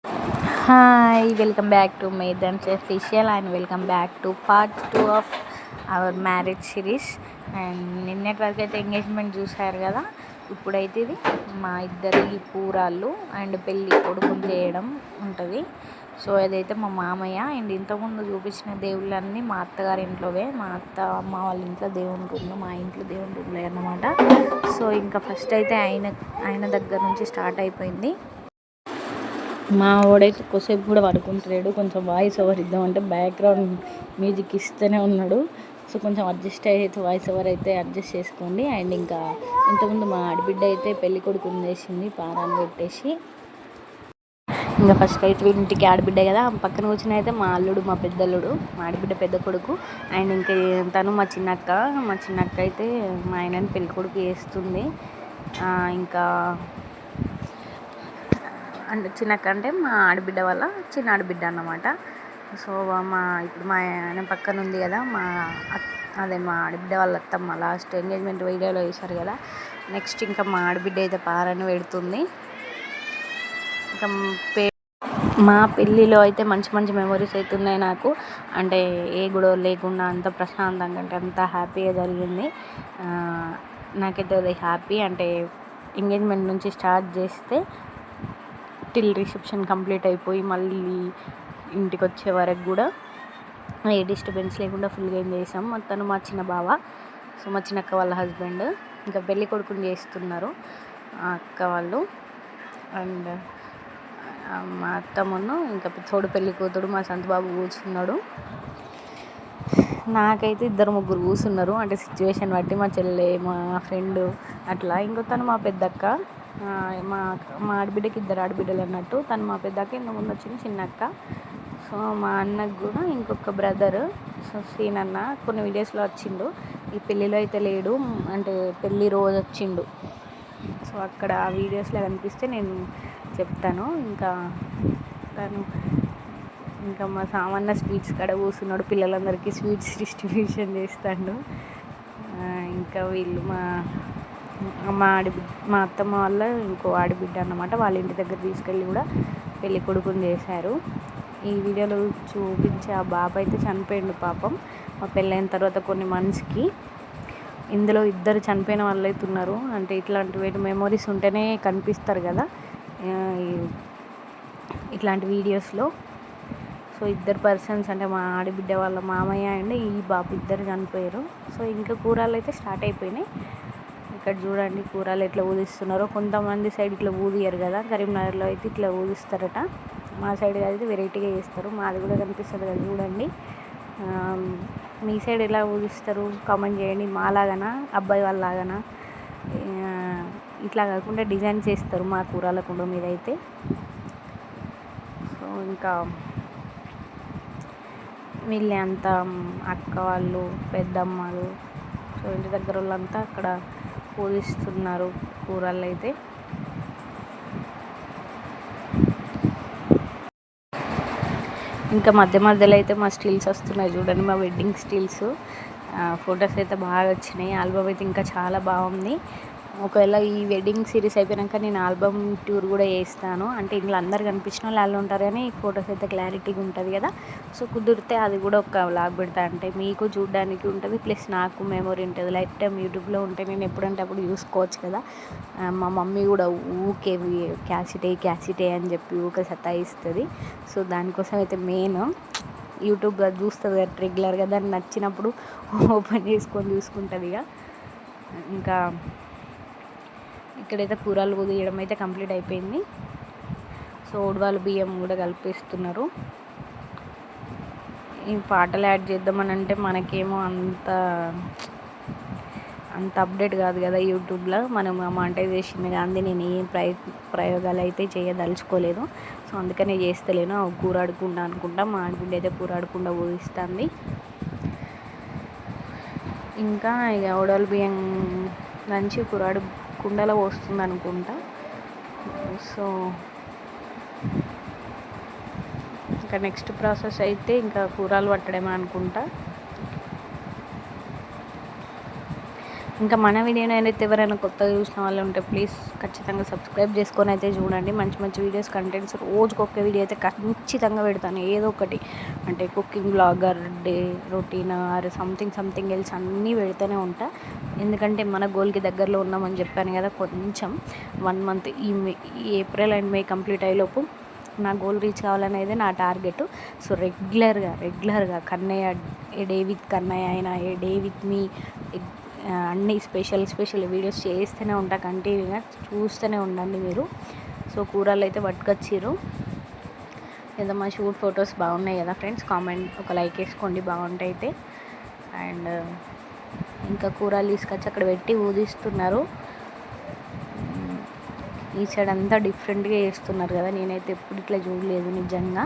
Hi, welcome back to Maidans Official and welcome back to part 2 of our marriage series. And నిన్నటి వరకు అయితే engagement చూసారు కదా. ఇప్పుడైతే ఇది మా ఇద్దరి కూరాళ్ళు అండ్ పెళ్ళి కొడుకుని చేయడం ఉంటుంది. సో అదైతే మా మామయ్య. అండ్ ఇంతకుముందు చూపించిన దేవుళ్ళన్నీ మా అత్తగారి ఇంట్లోవే, మా అమ్మ వాళ్ళ ఇంట్లో దేవుని రూమ్లో, మా ఇంట్లో దేవుని రూమ్లో అన్నమాట. సో ఇంకా ఫస్ట్ అయితే ఆయన దగ్గర నుంచి స్టార్ట్ అయిపోయింది. మా వాడైతే కొద్దిసేపు కూడా పడుకుంటలేడు. కొంచెం వాయిస్ ఓవర్ ఇద్దామంటే బ్యాక్గ్రౌండ్ మ్యూజిక్ ఇస్తూనే ఉన్నాడు. సో కొంచెం అడ్జస్ట్ అయితే వాయిస్ ఓవర్ అయితే అడ్జస్ట్ చేసుకోండి. అండ్ ఇంకా ఇంతకుముందు మా ఆడబిడ్డ అయితే పెళ్లి కొడుకుని చేసింది పారాన్ని పెట్టేసి. ఇంకా ఫస్ట్ అయితే ఇంటికి ఆడబిడ్డ కదా, పక్కన కూర్చుని అయితే మా అల్లుడు, మా పెద్దల్లుడు, మా ఆడబిడ్డ పెద్ద కొడుకు. అండ్ ఇంకా తను మా చిన్నక్క అయితే మా ఆయనని పెళ్లి కొడుకు చేస్తుంది. ఇంకా అంటే చిన్నక్క అంటే మా ఆడబిడ్డ వల్ల చిన్న ఆడబిడ్డ అన్నమాట. సో ఇప్పుడు మా ఆయన పక్కన ఉంది కదా, అదే మా ఆడబిడ్డ వాళ్ళ అత్తమ్మ. లాస్ట్ ఎంగేజ్మెంట్ వీడియోలో వేశారు కదా. నెక్స్ట్ ఇంకా మా ఆడబిడ్డ అయితే పారని పెడుతుంది. ఇంకా మా పెళ్ళిలో అయితే మంచి మంచి మెమొరీస్ అయితే ఉన్నాయి నాకు. అంటే ఏ గొడవ లేకుండా అంత ప్రశాంతంగా, అంటే అంత హ్యాపీగా జరిగింది. నాకైతే అది హ్యాపీ. అంటే ఎంగేజ్మెంట్ నుంచి స్టార్ట్ చేస్తే టిల్ రిసెప్షన్ కంప్లీట్ అయిపోయి మళ్ళీ ఇంటికి వచ్చే వరకు కూడా ఏ డిస్టర్బెన్స్ లేకుండా ఫుల్గా ఎంజాయ్ చేసాం. మొత్తం మా చిన్న బావ, సో మా చిన్నక్క వాళ్ళ హస్బెండ్, ఇంకా పెళ్ళి కొడుకుని చేస్తున్నారు అక్క వాళ్ళు. అండ్ మా అత్తమ్మను ఇంకా తోడు పెళ్ళి కూతుడు మా సంతబాబు కూర్చున్నాడు. నాకైతే ఇద్దరు ముగ్గురు కూర్చున్నారు. అంటే సిచ్యువేషన్ బట్టి మా చెల్లె, మా ఫ్రెండ్ అట్లా. ఇంకో తను మా పెద్దక్క. మా ఆడబిడ్డకి ఇద్దరు ఆడబిడ్డలు అన్నట్టు. తను మా పెద్దక్క, ఇంత ముందు వచ్చింది చిన్నక్క. సో మా అన్నకు కూడా ఇంకొక బ్రదర్, సో సీనన్న కొన్ని వీడియోస్లో వచ్చిండు. ఈ పెళ్ళిలో అయితే లేడు, అంటే పెళ్ళి రోజు వచ్చిండు. సో అక్కడ ఆ వీడియోస్లో కనిపిస్తే నేను చెప్తాను. ఇంకా మా సామాన్య స్వీట్స్ కాడ కూర్చున్నాడు, పిల్లలందరికీ స్వీట్స్ డిస్ట్రిబ్యూషన్ చేస్తాడు. ఇంకా వీళ్ళు మా అత్తమ్మ వాళ్ళ ఇంకో ఆడబిడ్డ అన్నమాట. వాళ్ళ ఇంటి దగ్గర తీసుకెళ్ళి కూడా పెళ్ళి కొడుకుని చేశారు. ఈ వీడియోలో చూపించే ఆ బాబు అయితే చనిపోయిండు పాపం. మా పెళ్ళైన తర్వాత కొన్ని మంత్స్కి. ఇందులో ఇద్దరు చనిపోయిన వాళ్ళు అయితే ఉన్నారు. అంటే ఇట్లాంటి మెమొరీస్ ఉంటేనే కనిపిస్తారు కదా ఇట్లాంటి వీడియోస్లో. సో ఇద్దరు పర్సన్స్, అంటే మా ఆడబిడ్డ వాళ్ళ మామయ్య అండ్ ఈ బాబు ఇద్దరు చనిపోయారు. సో ఇంకా కూరలు అయితే స్టార్ట్ అయిపోయినాయి. ఇక్కడ చూడండి కూరలు ఎట్లా ఊదిస్తున్నారో. కొంతమంది సైడ్ ఇట్లా ఊదియరు కదా, కరీంనగర్లో అయితే ఇట్లా ఊదిస్తారట. మా సైడ్ అయితే వెరైటీగా చేస్తారు. మాది కూడా కనిపిస్తుంది కదా చూడండి. మీ సైడ్ ఎలా ఊదిస్తారు కామెంట్ చేయండి. మాలాగానా, అబ్బాయి వాళ్ళలాగానా, ఇట్లా కాకుండా డిజైన్ చేస్తారు మా కూరల కుండ మీద అయితే. సో ఇంకా వీళ్ళే అంతా అక్క వాళ్ళు, పెద్దమ్మలు, సో ఇంటి దగ్గర వాళ్ళంతా అక్కడ పూజిస్తున్నారు కూరలు అయితే. ఇంకా మధ్యలో అయితే మా స్టిల్స్ వస్తున్నాయి చూడండి, మా వెడ్డింగ్ స్టిల్స్. ఫొటోస్ అయితే బాగా వచ్చినాయి. ఆల్బమ్ అయితే ఇంకా చాలా బాగుంది. ఒకవేళ ఈ వెడ్డింగ్ సిరీస్ అయిపోయాక నేను ఆల్బమ్ టూర్ కూడా చేస్తాను. అంటే ఇంట్లో అందరు కనిపించిన వాళ్ళు ఉంటారు కానీ ఫొటోస్ అయితే క్లారిటీగా ఉంటుంది కదా. సో కుదిరితే అది కూడా ఒక వ్లాగ్ పెడతా. అంటే మీకు చూడడానికి ఉంటుంది, ప్లస్ నాకు మెమొరీ ఉంటుంది. లైఫ్ టైం యూట్యూబ్లో ఉంటే నేను ఎప్పుడంటే అప్పుడు చూసుకోవచ్చు కదా. మా మమ్మీ కూడా ఊకే క్యాసిటే అని చెప్పి ఊకే సతాయిస్తుంది. సో దానికోసం అయితే మెయిన్ యూట్యూబ్లో చూస్తుంది కదా రెగ్యులర్గా, దాన్ని నచ్చినప్పుడు ఓపెన్ చేసుకొని చూసుకుంటుంది ఇక. ఇంకా ఇక్కడైతే కూరలు కుదియడం అయితే కంప్లీట్ అయిపోయింది. సో ఉడవాళ్ళు బియ్యం కూడా కలిపిస్తున్నారు. ఈ పాటలు యాడ్ చేద్దామని అంటే మనకేమో అంత అప్డేట్ కాదు కదా యూట్యూబ్లో. మనం మానిటైజేషన్ కానీ నేను ఏం ప్రయోగాలు అయితే చేయదలుచుకోలేదు. సో అందుకనే చేస్తలేను. కూర ఆడకుండా అనుకుంటా. మా ఆడబిడ్డ అయితే కూర ఆడకుండా ఊహిస్తుంది. ఇంకా ఇక ఉడవల బియ్యం నంచి కూరాడు కుండలో పోస్తుంది అనుకుంటా. సో ఇంకా నెక్స్ట్ ప్రాసెస్ అయితే ఇంకా కూరలు పట్టడమే అనుకుంటా. ఇంకా మన వీడియోని అయితే ఎవరైనా కొత్తగా చూసిన వాళ్ళు ఉంటే ప్లీజ్ ఖచ్చితంగా సబ్స్క్రైబ్ చేసుకొని అయితే చూడండి. మంచి మంచి వీడియోస్ కంటెంట్స్ రోజుకొక వీడియో అయితే ఖచ్చితంగా పెడతాను. ఏదో ఒకటి అంటే cooking blogger, day routine or something else అన్నీ పెడుతూనే ఉంటా. ఎందుకంటే మన గోల్కి దగ్గరలో ఉన్నామని చెప్పాను కదా, కొంచెం 1 మంత్ ఈ ఏప్రిల్ అండ్ మే కంప్లీట్ అయ్యేలోపు నా గోల్ రీచ్ కావాలనేది నా టార్గెట్. సో రెగ్యులర్గా కన్నయ్య, ఏ డే విత్ కన్నయ్య అయినా, ఏ డే విత్ మీ, అన్ని స్పెషల్ వీడియోస్ చేస్తూనే ఉంటా కంటిన్యూగా. చూస్తూనే ఉండండి మీరు. సో కూరలు అయితే పట్టుకొచ్చిర్రు. ఏదో మా షూట్ ఫొటోస్ బాగున్నాయి కదా ఫ్రెండ్స్, కామెంట్ ఒక లైక్ వేసుకోండి బాగుంటాయి అయితే. అండ్ ఇంకా కూరలు తీసుకొచ్చి అక్కడ పెట్టి ఊదిస్తున్నారు. ఈ సైడ్ అంతా డిఫరెంట్గా చేస్తున్నారు కదా, నేనైతే ఎప్పుడు ఇట్లా చూడలేదు నిజంగా.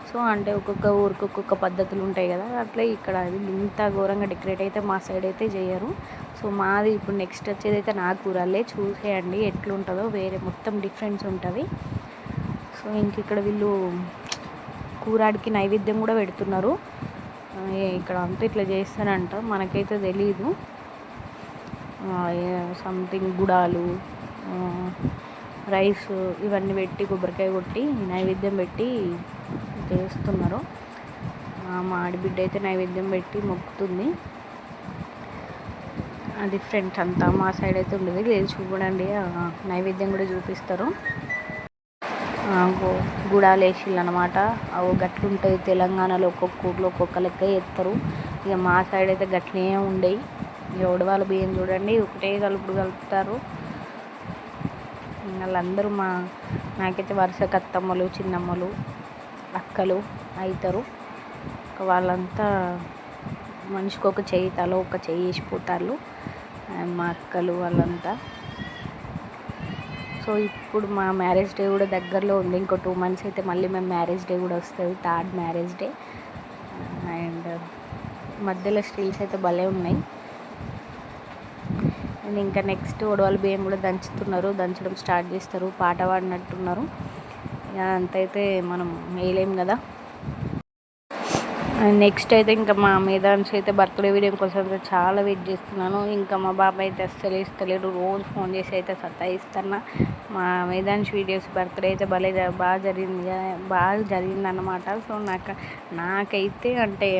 సో అంటే ఒక్కొక్క ఊరికి ఒక్కొక్క పద్ధతులు ఉంటాయి కదా, అట్లా ఇక్కడ అది ఇంత ఘోరంగా డెకరేట్ అయితే మా సైడ్ అయితే చేయరు. సో మాది ఇప్పుడు నెక్స్ట్ వచ్చేది అయితే నా కూరలే, చూసేయండి ఎట్లుంటుందో, వేరే మొత్తం డిఫరెన్స్ ఉంటుంది. సో ఇంక ఇక్కడ వీళ్ళు కూరాడికి నైవేద్యం కూడా పెడుతున్నారు. ఇక్కడ అంతా ఇట్లా చేస్తానంట, మనకైతే తెలీదు. సంథింగ్ గుడాలు, రైస్ ఇవన్నీ పెట్టి కొబ్బరికాయ కొట్టి నైవేద్యం పెట్టి చేస్తున్నారు. మా ఆడబిడ్డ అయితే నైవేద్యం పెట్టి మొక్కుతుంది. డిఫరెంట్ అంతా మా సైడ్ అయితే ఉండేది లేదు. చూడండి నైవేద్యం కూడా చూపిస్తారు. గుడాలు వేసిళ్ళు అనమాట. అవి గట్లుంటాయి తెలంగాణలో, ఒక్కొక్క ఊర్లో ఒక్కొక్క లెక్క చేస్తారు. ఇక మా సైడ్ అయితే గట్లనే ఉండేవి. ఇక ఉడవాల బియ్యం చూడండి ఒకటే కలుపుతారు. వాళ్ళందరూ నాకైతే వరుస అత్తమ్మలు, చిన్నమ్మలు, అక్కలు అవుతారు. వాళ్ళంతా మనిషికి ఒక చెయ్యి, తల ఒక చెయ్యి వేసిపోతారు మా అక్కలు వాళ్ళంతా. సో ఇప్పుడు మా మ్యారేజ్ డే కూడా దగ్గరలో ఉంది. ఇంకో 2 months అయితే మళ్ళీ మేము మ్యారేజ్ డే కూడా వస్తుంది, 3rd మ్యారేజ్ డే. అండ్ మధ్యలో స్టీల్స్ అయితే భలే ఉన్నాయి. అండ్ ఇంకా నెక్స్ట్ ఉడవల బియ్యం కూడా దంచడం స్టార్ట్ చేస్తారు. పాట పాడినట్టున్నారు. ఇక అంతైతే మనం వేయలేం కదా. నెక్స్ట్ అయితే ఇంకా మా మేధాన్స్ అయితే బర్త్డే వీడియో కోసం చాలా వెయిట్ చేస్తున్నాను. ఇంకా మా బాబాయ్ అయితే అస్సలు ఇస్తలేడు, రోజు ఫోన్ చేసి అయితే సతాయిస్తున్నా. మా మేధాన్స్ వీడియోస్ బర్త్డే అయితే బాగా జరిగిందన్నమాట. సో నాకైతే అంటే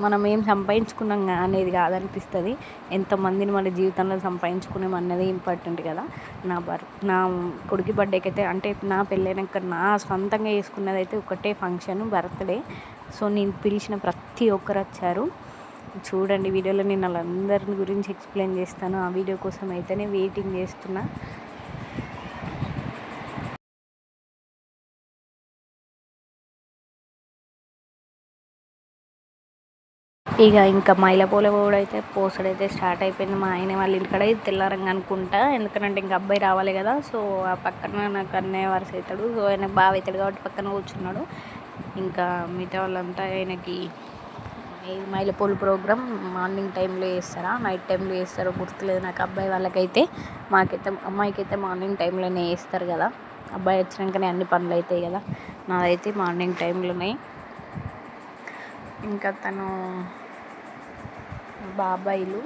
మనం ఏం సంపాదించుకున్నాం అనేది కాదనిపిస్తుంది, ఎంతమందిని మన జీవితంలో సంపాదించుకున్నాం అన్నది ఇంపార్టెంట్ కదా. నా కొడుకు బర్త్డేకి అయితే అంటే నా పెళ్ళైనాక నా సొంతంగా చేసుకున్నది అయితే ఒకటే ఫంక్షన్, బర్త్డే. సో నేను పిలిచిన ప్రతి ఒక్కరు వచ్చారు. చూడండి వీడియోలో నేను వాళ్ళందరి గురించి ఎక్స్ప్లెయిన్ చేస్తాను. ఆ వీడియో కోసం అయితేనే వెయిటింగ్ చేస్తున్నా. ఇంకా మైలపూల కూడా అయితే పోసడైతే స్టార్ట్ అయిపోయింది. మా ఆయన వాళ్ళ ఇంటికాడ తెల్లారంగా అనుకుంటా, ఎందుకంటే ఇంకా అబ్బాయి రావాలి కదా. సో ఆ పక్కన నాకు అన్నయ్య వరుస అవుతాడు. సో ఆయన బాగా అవుతాడు కాబట్టి పక్కన కూర్చున్నాడు. ఇంకా మిగతా వాళ్ళంతా ఆయనకి ఈ మైలపూలు ప్రోగ్రామ్ మార్నింగ్ టైంలో చేస్తారా నైట్ టైంలో చేస్తారో గుర్తులేదు నాకు. అబ్బాయి వాళ్ళకైతే, అమ్మాయికి అయితే మార్నింగ్ టైంలోనే చేస్తారు కదా. అబ్బాయి వచ్చినాకనే అన్ని పనులు అవుతాయి కదా. నాదైతే మార్నింగ్ టైంలోనే. ఇంకా తను బాబాయిలు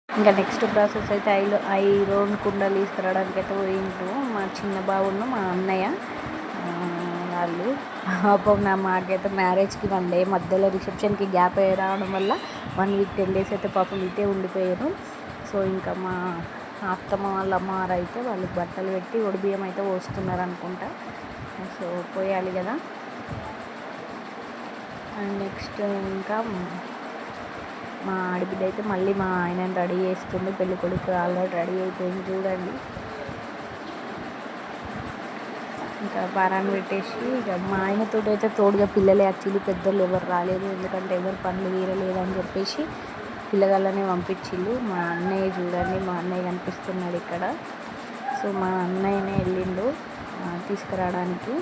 ఇంకా నెక్స్ట్ ప్రాసెస్ అయితే ఐరన్ కుండలు తీసుకురావడానికి అయితే పోయిండ్రు మా చిన్న బావును మా అన్నయ్య వాళ్ళు. పాపం మాకైతే మ్యారేజ్కి 1 day మధ్యలో రిసెప్షన్కి గ్యాప్ రావడం వల్ల 1 week 10 days అయితే పాపం ఇటే ఉండిపోయారు. సో ఇంకా మా అత్తమ్మ వాళ్ళ అమ్మవారు అయితే వాళ్ళకి బట్టలు పెట్టి ఒడిబియ్యం అయితే పోస్తున్నారు అనుకుంటా. సో పోయాలి కదా. అండ్ నెక్స్ట్ ఇంకా మా ఆడబిడ్డ అయితే మళ్ళీ మా ఆయన రెడీ చేస్తుంది. పెళ్ళి కొడుకు ఆల్రెడీ రెడీ అయిపోయింది చూడండి. ఇంకా బారాన్ని పెట్టేసి ఇక మా ఆయనతో అయితే తోడుగా పిల్లలే, యాక్చువల్లీ పెద్దలు ఎవరు రాలేదు, ఎందుకంటే ఎవరు పనులు తీరలేదని చెప్పేసి పిల్లగాళ్ళనే పంపించిళ్ళు. మా అన్నయ్య చూడండి, మా అన్నయ్య కనిపిస్తున్నాడు ఇక్కడ. సో మా అన్నయ్యనే వెళ్ళిండు తీసుకురావడానికి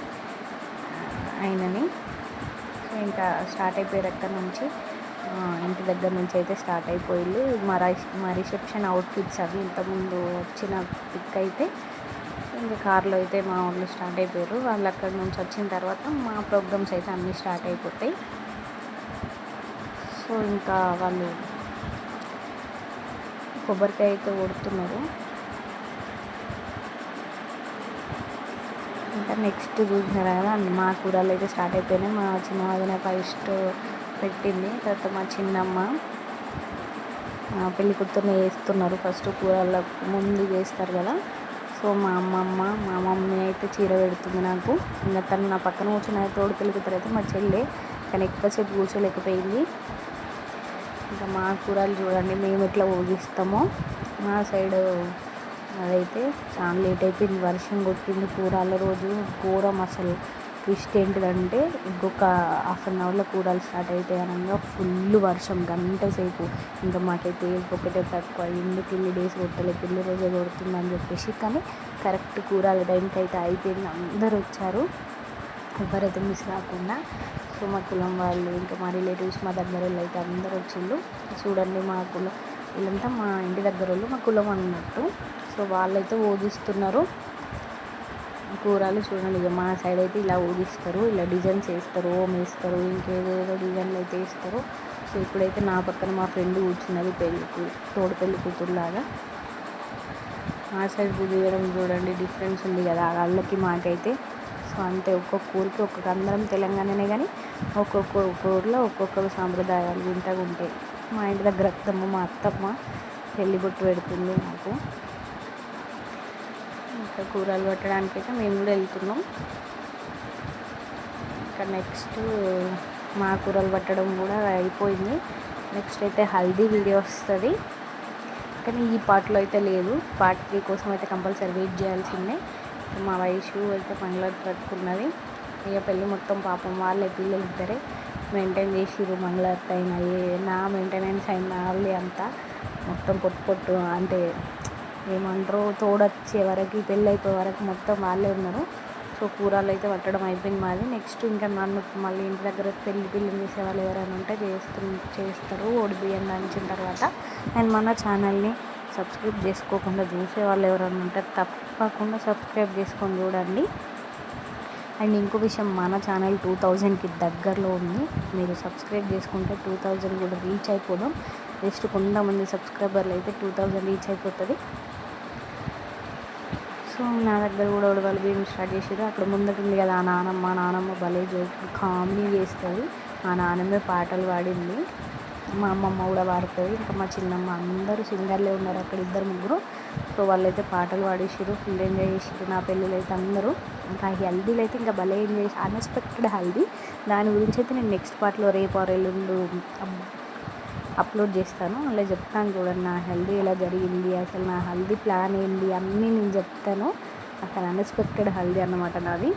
ఆయనని. సో ఇంకా స్టార్ట్ అయిపోయారు అక్కడ నుంచి, ఇంటి దగ్గర నుంచి అయితే స్టార్ట్ అయిపోయింది. మా రిసెప్షన్ అవుట్ఫిట్స్ అవి ఇంతకుముందు వచ్చిన పిక్ అయితే ఇంకా కార్లో అయితే మా ఊళ్ళో స్టార్ట్ అయిపోయారు. వాళ్ళు అక్కడ నుంచి వచ్చిన తర్వాత మా ప్రోగ్రామ్స్ అయితే అన్నీ స్టార్ట్ అయిపోతాయి. సో ఇంకా వాళ్ళు కొబ్బరికాయ అయితే కొడుతున్నారు. ఇంకా నెక్స్ట్ చూసినారు కదా, మా కూరలు అయితే స్టార్ట్ అయిపోయినాయి. మా చిన్న వదిన ఫస్ట్ పెట్టింది, తర్వాత మా చిన్నమ్మ పెళ్లి కూతుర్ని వేస్తున్నారు. ఫస్ట్ కూరల్లో ముందు వేస్తారు కదా. సో మా మమ్మీ అయితే చీర పెడుతుంది నాకు. ఇంకా తను నా పక్కన కూర్చున్న తోడు పెళ్లి కూతురు అయితే మా చెల్లె, కానీ ఎక్కువసేపు కూర్చోలేకపోయింది. ఇంకా మా కూరలు చూడండి మేము ఎట్లా ఊగిస్తామో. మా సైడ్ అదైతే చాలా లేట్ అయిపోయింది, వర్షం కొట్టింది కూరల రోజు ఘోరం. అసలు ట్విస్ట్ ఏంటిదంటే ఇంకొక హాఫ్ అన్ అవర్లో కూరలు స్టార్ట్ అవుతాయి అనగా ఫుల్ వర్షం గంట సేపు. ఇంకా మాకైతే ఒకటే తక్కువ, ఎందుకు ఇన్ని డేస్ కొట్టలేదు, పెళ్లి రోజే కొడుతుందని చెప్పేసి. కానీ కరెక్ట్ కూరల టైంకి అయితే అయిపోయింది. అందరూ వచ్చారు, ఎవరైతే మిస్ కాకుండా. సో మా కులం వాళ్ళు, ఇంకా మా రిలేటివ్స్, మా దగ్గర వాళ్ళు అయితే అందరూ వచ్చిండు. చూడండి మా కులం వీళ్ళంతా మా ఇంటి దగ్గర వాళ్ళు, మా కులం అన్నట్టు. సో వాళ్ళైతే ఊగిస్తున్నారు కూరలు. చూడండి ఇక మా సైడ్ అయితే ఇలా ఊగిస్తారు, ఇలా డిజైన్స్ వేస్తారు, ఓం వేస్తారు, ఇంకేదేదో డిజైన్లు అయితే వేస్తారు. సో ఇప్పుడైతే నా పక్కన మా ఫ్రెండ్ కూర్చున్నది తోడు పెళ్లి కూతురులాగా. మా సైడ్ ఊగడం చూడండి డిఫరెన్స్ ఉంది కదా వాళ్ళకి మాకైతే. సో అంతే, ఒక్కొక్క ఊరికి ఒక్కొక్క, అందరం తెలంగాణనే కానీ ఒక్కొక్క ఊరిలో ఒక్కొక్క సాంప్రదాయాలు వింతగా ఉంటాయి. మా ఇంటి దగ్గర మా అత్తమ్మ పెళ్లి బొట్టు పెడుతుంది నాకు. ఇంకా కూరలు పట్టడానికి అయితే మేము కూడా వెళ్తున్నాం. ఇంకా నెక్స్ట్ మా కూరలు పట్టడం కూడా అయిపోయింది. నెక్స్ట్ అయితే హల్దీ వీడియో వస్తుంది, కానీ ఈ పార్ట్లో అయితే లేదు. పార్ట్ 3 కోసం అయితే కంపల్సరీ వెయిట్ చేయాల్సిందే. మా వయసు అయితే మంగళారతి పట్టుకున్నది. ఇక పెళ్ళి మొత్తం పాపం వాళ్ళే పిల్లలు ఇద్దరే మెయింటైన్ చేసిర్రు. మంగళారతి అయినా నా మెయింటెనెన్స్ అయిన వాళ్ళే అంతా మొత్తం పొట్టు అంటే ఏమంటారు, తోడొచ్చే వరకు పెళ్ళి అయిపోయే వరకు మొత్తం వాళ్ళే ఉన్నారు. సో కూరలు అయితే పట్టడం అయిపోయింది మాది. నెక్స్ట్ ఇంకా నన్ను మళ్ళీ ఇంటి దగ్గర పెళ్ళిళ్ళు చేసే వాళ్ళు ఎవరైనా ఉంటే చేస్తారు బియ్యం దంచిన తర్వాత. అండ్ మన ఛానల్ని సబ్స్క్రైబ్ చేసుకోకుండా చూసే వాళ్ళు ఎవరైనా ఉంటే తప్పకుండా సబ్స్క్రైబ్ చేసుకొని చూడండి. అండ్ ఇంకో విషయం, మన ఛానల్ 2000కి దగ్గరలో ఉంది. మీరు సబ్స్క్రైబ్ చేసుకుంటే 2000 కూడా రీచ్ అయిపోదాం. జస్ట్ కొంతమంది సబ్స్క్రైబర్లు అయితే 2000 రీచ్ అయిపోతుంది. సో నా దగ్గర కూడా ఉడవలు బియ్యం స్టార్ట్ చేసారు. అక్కడ ముందట ఉంది కదా నానమ్మ భలే జోకులు కామెడీ చేస్తుంది. మా నాన్నమ్మే పాటలు పాడింది, మా అమ్మమ్మ కూడా పాడుతుంది, ఇంకా మా చిన్నమ్మ, అందరూ సింగర్లే ఉన్నారు అక్కడ 2-3. సో వాళ్ళైతే పాటలు పాడేసారు, ఫుల్ ఎంజాయ్ చేసారు. నా పెళ్ళిళ్ళు అయితే అందరూ, ఇంకా హల్దీలు అయితే ఇంకా భలే ఎంజాయ్ చేసి, అన్ఎక్స్పెక్టెడ్ హల్దీ. దాని గురించి అయితే నేను నెక్స్ట్ పార్ట్లో రేపు ఆర్ ఎల్లుండి అప్లోడ్ చేస్తాను. అలా చెప్తాను చూడండి నా హల్దీ ఎలా జరిగింది, అసలు నా హల్దీ ప్లాన్ ఏంటి అన్నీ నేను చెప్తాను. అసలు అన్ఎక్స్పెక్టెడ్ హల్దీ అన్నమాట నాది.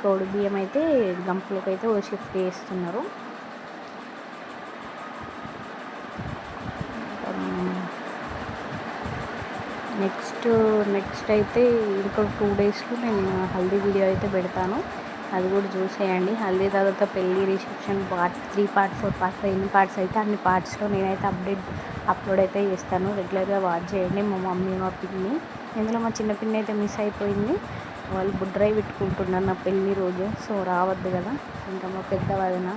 తోడు బియ్యం అయితే గంపలోకి అయితే షిఫ్ట్ చేస్తున్నారు. నెక్స్ట్ అయితే ఇంకో 2 డేస్లో నేను హల్దీ వీడియో అయితే పెడతాను, అది కూడా చూసేయండి. హల్దీ తర్వాత పెళ్ళి, రిసెప్షన్, పార్ట్ 3, పార్ట్ 4, పార్ట్ 5 ఎన్ని పార్ట్స్ అయితే అన్ని పార్ట్స్లో నేనైతే అప్లోడ్ అయితే చేస్తాను. రెగ్యులర్గా వాచ్ చేయండి. మా మమ్మీ, మా పిన్ని, ఇందులో మా చిన్న పిన్ని అయితే మిస్ అయిపోయింది. వాళ్ళు బుడ్రై పెట్టుకుంటున్నారు నా పెళ్ళి రోజు. సో రావద్దు కదా. ఇంకా మా పెద్ద వదిన,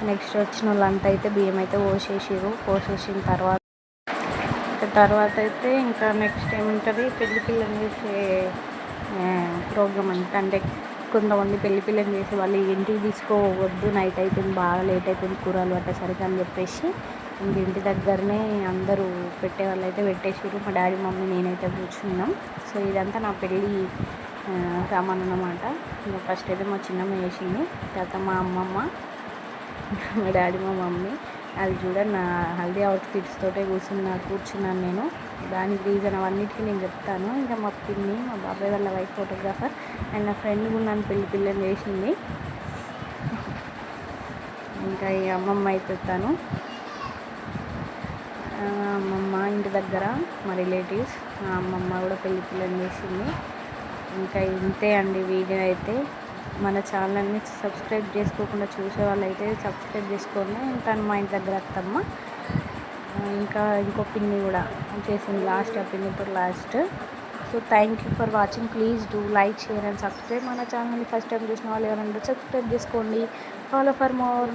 నెక్స్ట్ వచ్చిన వాళ్ళంతా అయితే బియ్యం అయితే పోసేసిన తర్వాత అయితే ఇంకా నెక్స్ట్ ఏముంటుంది, పెళ్లి పిల్లని చేసే ప్రోగ్రామ్ అంటే కొంతమంది పెళ్లి పిల్లని చేసి వాళ్ళు ఇంటికి తీసుకోవద్దు, నైట్ అయిపోయింది, బాగా లేట్ అయిపోయింది కూరలు పట్టేసరికి అని చెప్పేసి ఇంక ఇంటి దగ్గరనే అందరూ పెట్టే వాళ్ళు అయితే పెట్టేసారు. మా డాడీ మమ్మీ నేనైతే కూర్చున్నాం. సో ఇదంతా నా పెళ్ళి సామాన్ అన్నమాట. ఇంకా ఫస్ట్ అయితే మా చిన్నమ్మ వేసింది, తర్వాత మా అమ్మమ్మ, మా డాడీ, మా మమ్మీ. అది చూడ నా హల్దీ అవుట్ఫిట్స్ తోటే కూర్చున్నాను నేను. దానికి రీజన్ అవన్నిటికీ నేను చెప్తాను. ఇంకా మా పిన్ని, మా బాబాయ్ వాళ్ళ వైఫ్ ఫోటోగ్రాఫర్, అండ్ నా ఫ్రెండ్ కూడా నన్ను పిల్లని చేసింది. ఇంకా ఈ అమ్మమ్మ అయితే తను అమ్మమ్మ ఇంటి దగ్గర మా రిలేటివ్స్, మా అమ్మమ్మ కూడా పిల్లని చేసింది. ఇంకా ఇంతే అండి వీడియో అయితే. మన ఛానల్ని సబ్స్క్రైబ్ చేసుకోకుండా చూసే వాళ్ళు అయితే సబ్స్క్రైబ్ చేసుకోండి. తను మా ఇంటి దగ్గర అత్తమ్మ. ఇంకా ఇంకో పిన్ని కూడా చేసింది లాస్ట్, ఆ పిన్నితో last. So thank you for watching. Please do like, share and subscribe. మన ఛానల్ని ఫస్ట్ టైం చూసిన వాళ్ళు ఎవరైనా సబ్స్క్రైబ్ చేసుకోండి. Follow for more.